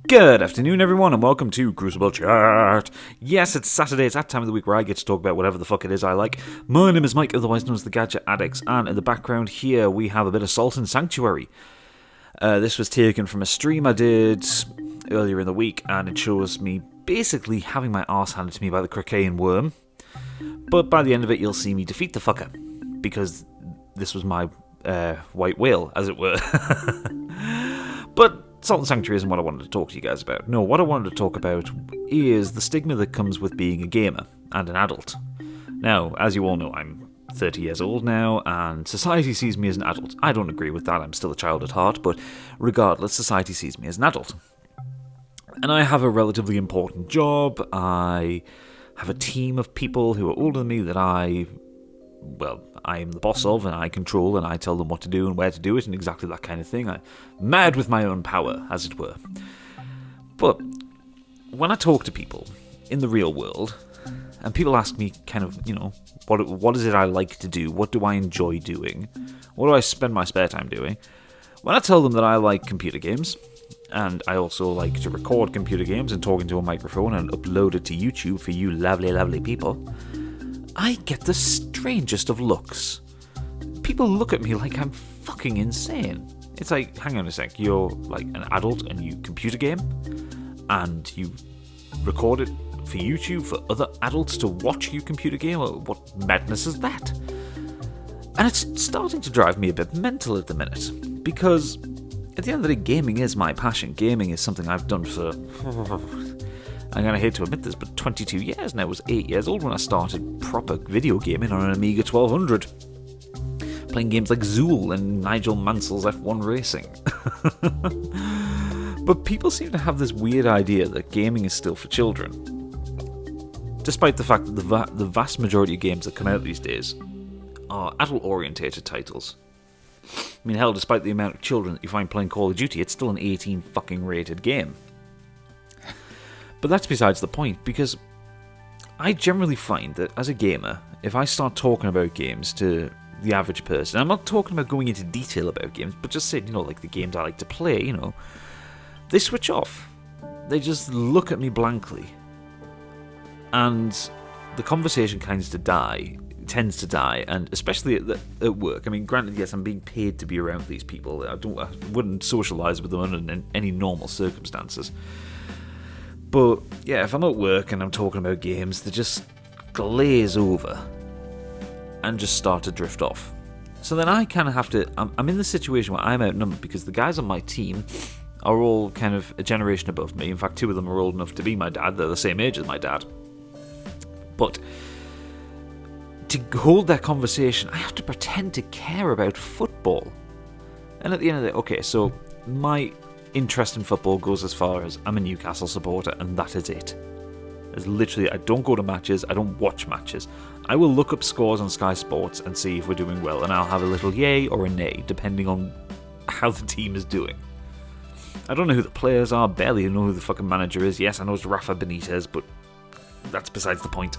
Good afternoon, everyone, and welcome to Crucible Chat. Yes, it's Saturday. It's that time of the week where I get to talk about whatever the fuck it is I like. My name is Mike, otherwise known as the Gadget Addicts, and in the background here we have a bit of Salt and Sanctuary. This was taken from a stream I did earlier in the week, and it shows me basically having my arse handed to me by the Cricaean worm. But by the end of it, you'll see me defeat the fucker, because this was my white whale, as it were. But Salt and Sanctuary isn't what I wanted to talk to you guys about. No, what I wanted to talk about is the stigma that comes with being a gamer and an adult. Now, as you all know, I'm 30 years old now, and society sees me as an adult. I don't agree with that, I'm still a child at heart, but regardless, society sees me as an adult. And I have a relatively important job. I have a team of people who are older than me that I am the boss of, and I control, and I tell them what to do and where to do it, and exactly that kind of thing. I'm mad with my own power, as it were. But when I talk to people in the real world, and people ask me kind of, what is it I like to do? What do I enjoy doing? What do I spend my spare time doing? When I tell them that I like computer games, and I also like to record computer games and talk into a microphone and upload it to YouTube for you lovely, lovely people, I get the strangest of looks. People look at me like I'm fucking insane. It's like, hang on a sec, you're like an adult and you computer game, and you record it for YouTube for other adults to watch you computer game? What madness is that? And it's starting to drive me a bit mental at the minute, because at the end of the day, gaming is my passion. Gaming is something I've done for... I'm going to hate to admit this, but 22 years now. I was 8 years old when I started proper video gaming on an Amiga 1200. Playing games like Zool and Nigel Mansell's F1 Racing. But people seem to have this weird idea that gaming is still for children. Despite the fact that the vast majority of games that come out these days are adult-orientated titles. I mean, hell, despite the amount of children that you find playing Call of Duty, it's still an 18 fucking rated game. But that's besides the point, because I generally find that as a gamer, if I start talking about games to the average person, I'm not talking about going into detail about games, but just saying, like the games I like to play, they switch off. They just look at me blankly. And the conversation tends to die, and especially at work. I mean, granted, yes, I'm being paid to be around these people. I wouldn't socialise with them under any normal circumstances. But, yeah, if I'm at work and I'm talking about games, they just glaze over and just start to drift off. So then I kind of have to... I'm in the situation where I'm outnumbered because the guys on my team are all kind of a generation above me. In fact, 2 of them are old enough to be my dad. They're the same age as my dad. But to hold that conversation, I have to pretend to care about football. And at the end of the day, okay, so my interest in football goes as far as I'm a Newcastle supporter, and that is it. It's literally, I don't go to matches, I don't watch matches. I will look up scores on Sky Sports and see if we're doing well, and I'll have a little yay or a nay, depending on how the team is doing. I don't know who the players are, barely know who the fucking manager is. Yes, I know it's Rafa Benitez, but that's besides the point.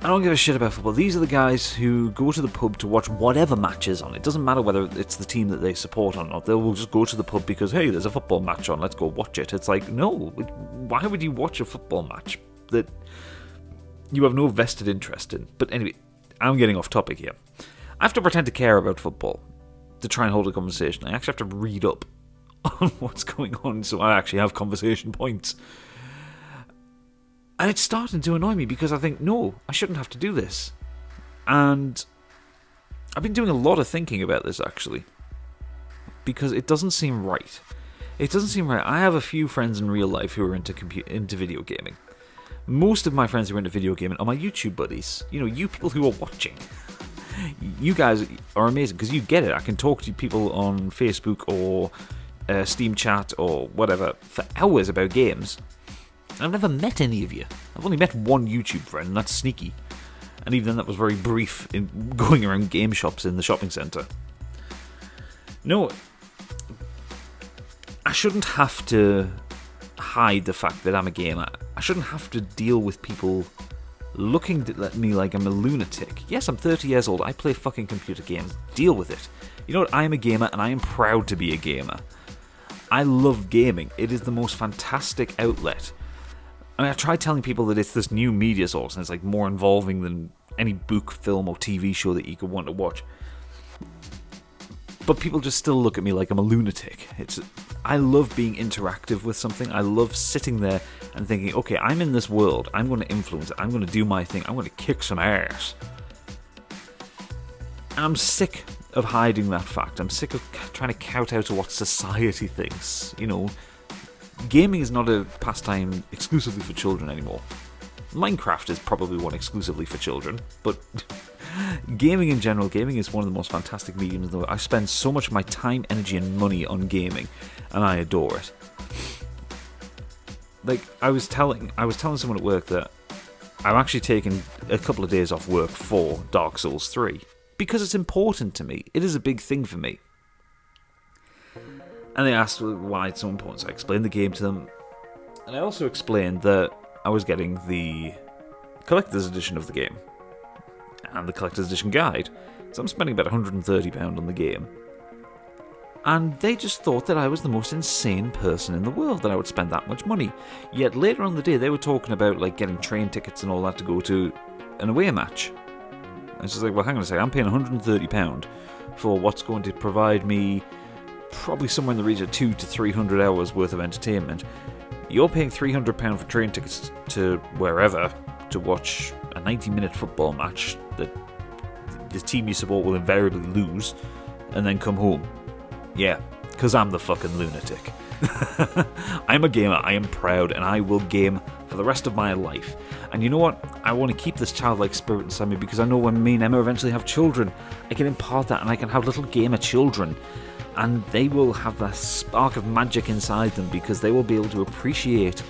I don't give a shit about football. These are the guys who go to the pub to watch whatever match is on. It doesn't matter whether it's the team that they support or not. They will just go to the pub because, hey, there's a football match on, let's go watch it. It's like, no, why would you watch a football match that you have no vested interest in? But anyway, I'm getting off topic here. I have to pretend to care about football to try and hold a conversation. I actually have to read up on what's going on so I actually have conversation points. And it's starting to annoy me because I think, no, I shouldn't have to do this. And I've been doing a lot of thinking about this, actually. Because it doesn't seem right. It doesn't seem right. I have a few friends in real life who are into video gaming. Most of my friends who are into video gaming are my YouTube buddies. You people who are watching. You guys are amazing because you get it. I can talk to people on Facebook or Steam Chat or whatever for hours about games. I've never met any of you. I've only met one YouTube friend, and that's Sneaky. And even then that was very brief in going around game shops in the shopping centre. No, I shouldn't have to hide the fact that I'm a gamer. I shouldn't have to deal with people looking at me like I'm a lunatic. Yes, I'm 30 years old. I play fucking computer games. Deal with it. You know what? I am a gamer, and I am proud to be a gamer. I love gaming. It is the most fantastic outlet. I mean, I try telling people that it's this new media source and it's like more involving than any book, film, or TV show that you could want to watch. But people just still look at me like I'm a lunatic. I love being interactive with something. I love sitting there and thinking, okay, I'm in this world. I'm going to influence it. I'm going to do my thing. I'm going to kick some ass. And I'm sick of hiding that fact. I'm sick of trying to kowtow to what society thinks. You know, gaming is not a pastime exclusively for children anymore. Minecraft is probably one exclusively for children, but gaming in general, gaming is one of the most fantastic mediums in the world. I spend so much of my time, energy, and money on gaming, and I adore it. Like, I was telling someone at work that I'm actually taking a couple of days off work for Dark Souls 3, because it's important to me. It is a big thing for me. And they asked why it's so important, so I explained the game to them, and I also explained that I was getting the collector's edition of the game and the collector's edition guide, so I'm spending about £130 on the game. And they just thought that I was the most insane person in the world, that I would spend that much money. Yet later on in the day, they were talking about like getting train tickets and all that to go to an away match. And it's just like, well, hang on a second, I'm paying £130 for what's going to provide me probably somewhere in the region of 200 to 300 hours worth of entertainment. You're paying £300 for train tickets to wherever to watch a 90-minute football match that the team you support will invariably lose and then come home. Yeah, because I'm the fucking lunatic. I'm a gamer, I am proud, and I will game for the rest of my life. And you know what? I want to keep this childlike spirit inside me because I know when me and Emma eventually have children, I can impart that and I can have little gamer children. And they will have that spark of magic inside them because they will be able to appreciate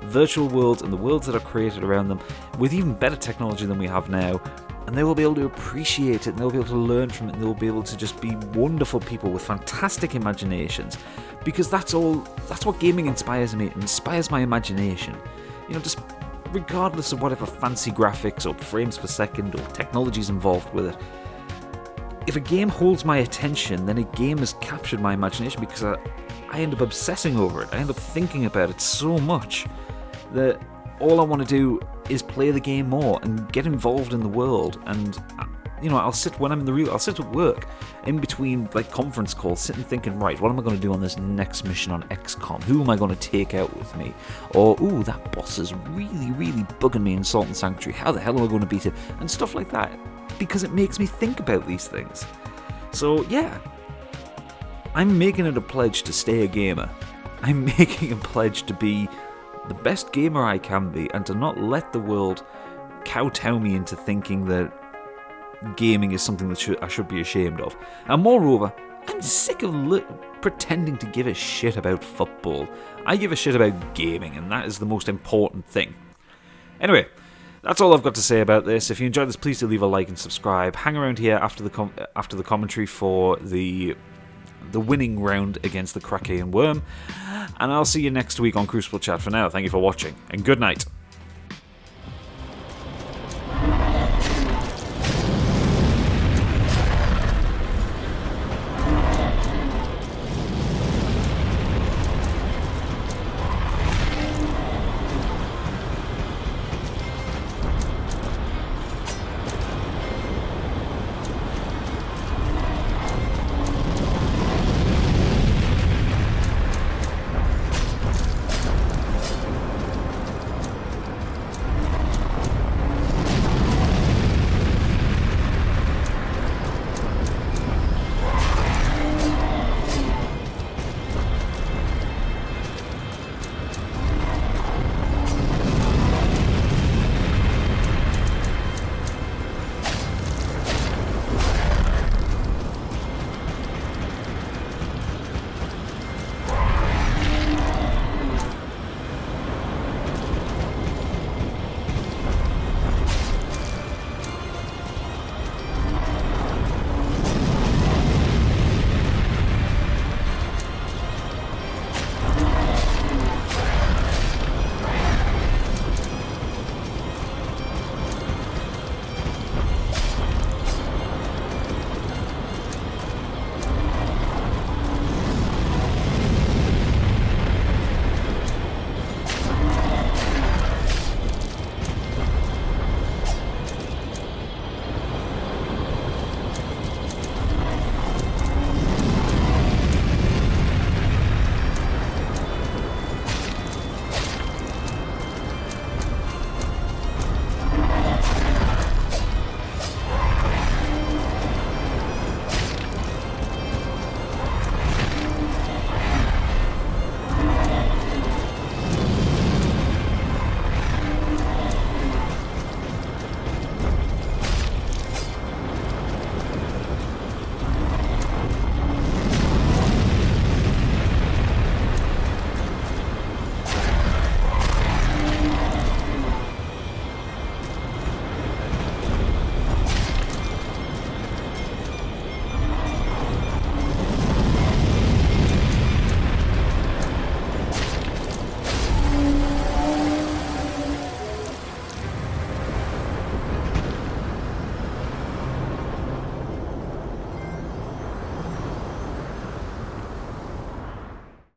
virtual worlds and the worlds that are created around them with even better technology than we have now. And they will be able to appreciate it and they'll be able to learn from it and they'll be able to just be wonderful people with fantastic imaginations. Because that's what gaming inspires me. It inspires my imagination. You know, just regardless of whatever fancy graphics or frames per second or technologies involved with it. If a game holds my attention, then a game has captured my imagination because I end up obsessing over it. I end up thinking about it so much that all I want to do is play the game more and get involved in the world. And, you know, I'll sit at work in between like conference calls, sitting thinking, right, what am I going to do on this next mission on XCOM? Who am I going to take out with me? Or, ooh, that boss is really, really bugging me in Salt and Sanctuary. How the hell am I going to beat it? And stuff like that. Because it makes me think about these things. So, yeah. I'm making it a pledge to stay a gamer. I'm making a pledge to be the best gamer I can be and to not let the world kowtow me into thinking that gaming is something that I should be ashamed of. And moreover, I'm sick of pretending to give a shit about football. I give a shit about gaming, and that is the most important thing. Anyway, that's all I've got to say about this. If you enjoyed this, please do leave a like and subscribe. Hang around here after the commentary for the winning round against the Kraken Worm. And I'll see you next week on Crucible Chat. For now, thank you for watching, and good night.